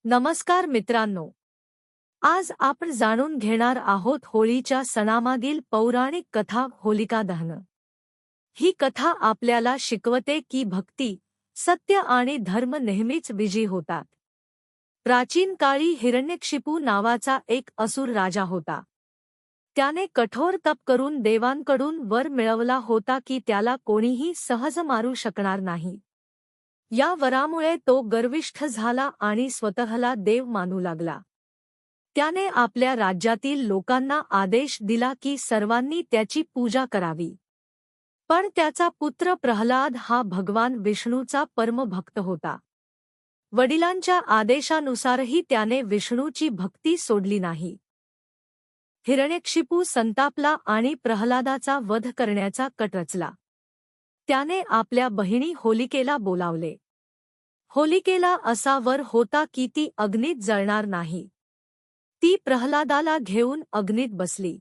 नमस्कार मित्रांनो, आज आपण जाणून घेणार आहोत होळीच्या सणामागील पौराणिक कथा होलिका दहन। ही कथा आपल्याला शिकवते की भक्ती, सत्य आणि धर्म नेहमीच विजयी होतात। प्राचीन काळी हिरण्यकशिपू नावाचा एक असुर राजा होता। त्याने कठोर तप करून देवांकडून वर मिळवला होता की त्याला कोणीही सहज मारू शकणार नाही। या वरामुळे तो गर्विष्ठ झाला आणि स्वतःला देव मानू लागला। त्याने आपल्या राज्यातील लोकांना आदेश दिला की सर्वांनी त्याची पूजा करावी। पण त्याचा पुत्र प्रल्हाद हा भगवान विष्णूचा परमभक्त होता। वडिलांच्या आदेशानुसारही त्याने विष्णूची भक्ती सोडली नाही। हिरण्यकशिपू संतापला आणि प्रल्हादाचा वध करण्याचा कट रचला। त्याने आपल्या बहिणी होलिकेला बोलावले। होलिकेला असा वर होता की ती अग्नीत जळणार नाही। ती प्रल्हादाला घेऊन अग्नीत बसली।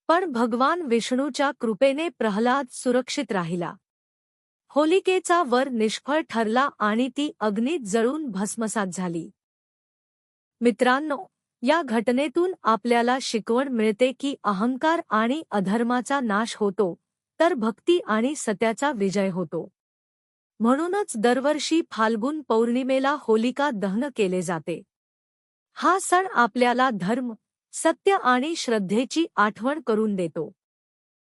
पण भगवान विष्णूच्या कृपेने प्रल्हाद सुरक्षित राहिला। होलिकेचा वर निष्फळ ठरला आणि ती अग्नीत जळून भस्मसात झाली। मित्रांनो, या घटनेतून आपल्याला शिकवण मिळते की अहंकार आणि अधर्माचा नाश होतो, तर भक्ती आणि सत्याचा विजय होतो। म्हणूनच दरवर्षी फाल्गुन पौर्णिमेला होलिका दहन केले जाते। हा सण आपल्याला धर्म, सत्य आणि श्रद्धेची आठवण करून देतो।